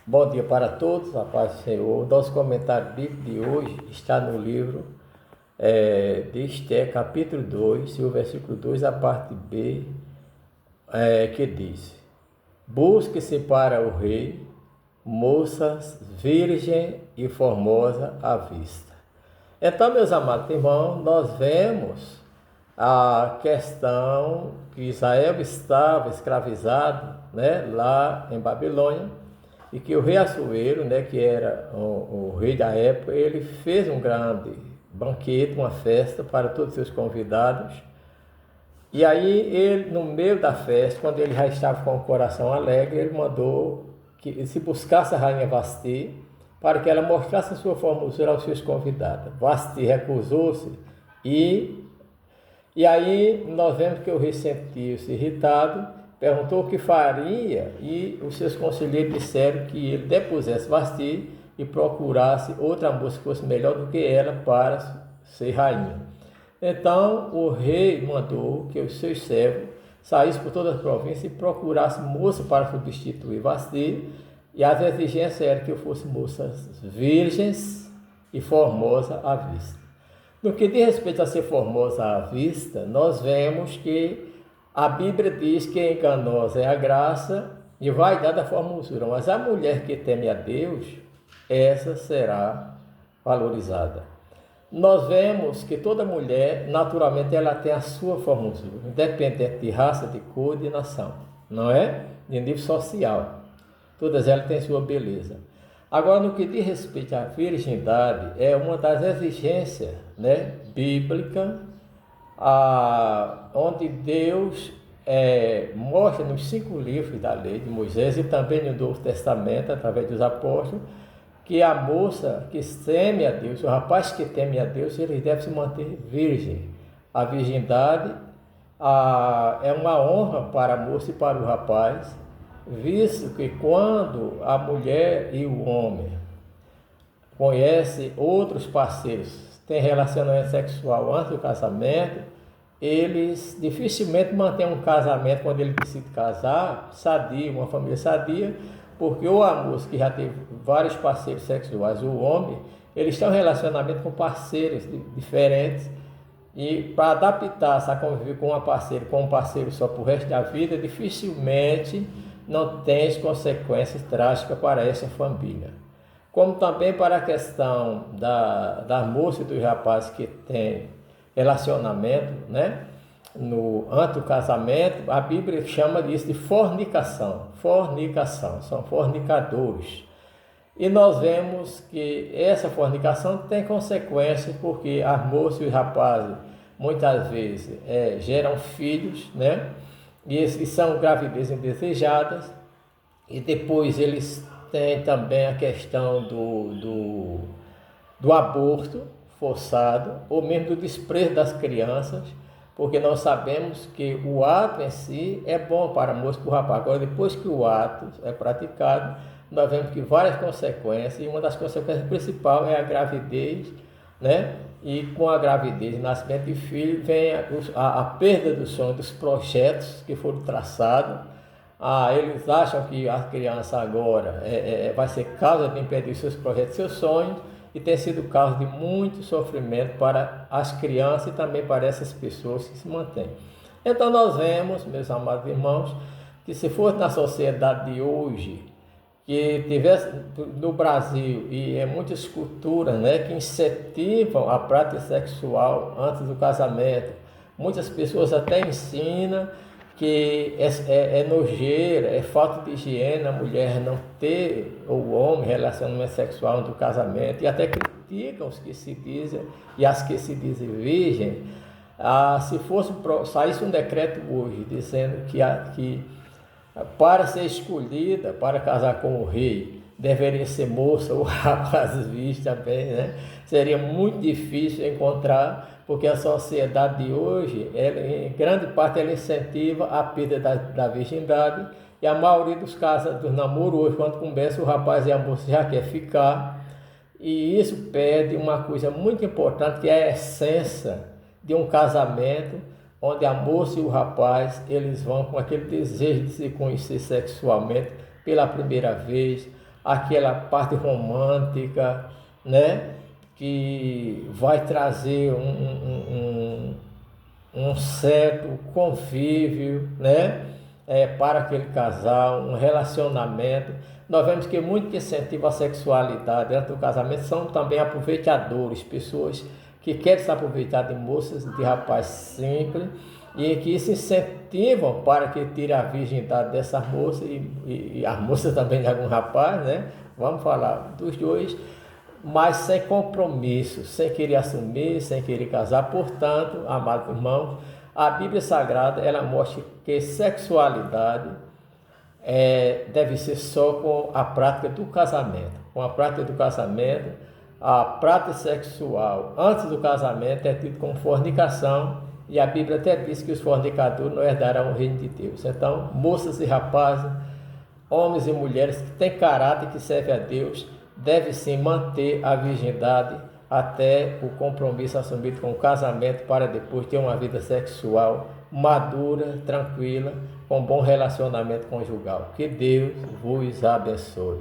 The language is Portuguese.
Bom dia para todos, a paz do Senhor. Nosso comentário bíblico de hoje está no livro de Esther, capítulo 2, e o versículo 2, a parte B, que diz: Busque-se para o rei moças virgem e formosa à vista. Então, meus amados irmãos, nós vemos a questão que Israel estava escravizado, né, lá em Babilônia, e que o rei Assuero, né, que era o rei da época, ele fez um grande banquete, uma festa para todos os seus convidados. E aí ele, no meio da festa, quando ele já estava com o coração alegre, ele mandou que se buscasse a rainha Vasti para que ela mostrasse a sua formosura aos seus convidados. Vasti recusou-se e aí nós vemos que o rei sentiu-se irritado, perguntou o que faria e os seus conselheiros disseram que ele depusesse Vasti e procurasse outra moça que fosse melhor do que ela para ser rainha. Então o rei mandou que os seus servos saíssem por todas as províncias e procurassem moça para substituir Vasti, e as exigências eram que fossem moças virgens e formosas à vista. No que diz respeito a ser formosa à vista, nós vemos que a Bíblia diz que enganosa é a graça e vaidade a formosura, mas a mulher que teme a Deus, essa será valorizada. Nós vemos que toda mulher, naturalmente, ela tem a sua formosura, independente de raça, de cor, de nação, não é? De nível social. Todas elas têm sua beleza. Agora, no que diz respeito à virgindade, é uma das exigências, né, bíblica, onde Deus mostra nos 5 livros da lei de Moisés e também no Novo Testamento, através dos apóstolos, que a moça que teme a Deus, o rapaz que teme a Deus, ele deve se manter virgem. A virgindade é uma honra para a moça e para o rapaz, visto que quando a mulher e o homem conhecem outros parceiros, têm relacionamento sexual antes do casamento, eles dificilmente mantêm um casamento quando ele decide casar, sadio, uma família sadia, porque ou a moça que já teve vários parceiros sexuais, o homem, eles têm um relacionamento com parceiros diferentes, e para adaptar-se a conviver com um parceiro só para o resto da vida, dificilmente não tem consequências trágicas para essa família. Como também para a questão da moça e dos rapazes que tem relacionamento, né, antes do casamento, a Bíblia chama disso de fornicação. Fornicação, são fornicadores. E nós vemos que essa fornicação tem consequências, porque as moças e os rapazes muitas vezes geram filhos, né? E esses são gravidezes indesejadas, e depois eles têm também a questão do aborto forçado, ou mesmo do desprezo das crianças, porque nós sabemos que o ato em si é bom para a moça e para o rapaz. Agora, depois que o ato é praticado, nós vemos que várias consequências, e uma das consequências principais é a gravidez, né? E com a gravidez e nascimento de filho vem a perda do sonho, dos projetos que foram traçados. Eles acham que a criança agora vai ser causa de impedir seus projetos, seus sonhos, e tem sido causa de muito sofrimento para as crianças e também para essas pessoas que se mantêm. Então nós vemos, meus amados irmãos, que se fosse na sociedade de hoje, que tivesse no Brasil e muitas culturas, né, que incentivam a prática sexual antes do casamento, muitas pessoas até ensinam que é nojeira, é falta de higiene a mulher não ter, ou o homem, relacionamento sexual antes do casamento, e até criticam os que se dizem e as que se dizem virgem. Se saísse um decreto hoje dizendo que para ser escolhida para casar com o rei deveria ser moça ou rapaz virgem também, né? Seria muito difícil encontrar, porque a sociedade de hoje, em grande parte, ela incentiva a perda da virgindade, e a maioria dos casos dos namoros hoje, quando começa, o rapaz e a moça já quer ficar, e isso perde uma coisa muito importante, que é a essência de um casamento, onde a moça e o rapaz, eles vão com aquele desejo de se conhecer sexualmente pela primeira vez, aquela parte romântica, né? Que vai trazer um certo convívio, né? Para aquele casal, um relacionamento. Nós vemos que muito que incentivam a sexualidade dentro do casamento são também aproveitadores, pessoas que querem se aproveitar de moças, de rapazes simples, e que se incentivam para que tire a virgindade dessa moça e as moças também de algum rapaz, né? Vamos falar dos dois, mas sem compromisso, sem querer assumir, sem querer casar. Portanto, amados irmãos, a Bíblia Sagrada ela mostra que sexualidade deve ser só com a prática do casamento. Com a prática do casamento, a prática sexual antes do casamento é tido como fornicação, e a Bíblia até diz que os fornicadores não herdarão o reino de Deus. Então, moças e rapazes, homens e mulheres que têm caráter, que servem a Deus, devem sim manter a virgindade até o compromisso assumido com o casamento, para depois ter uma vida sexual madura, tranquila, com bom relacionamento conjugal. Que Deus vos abençoe.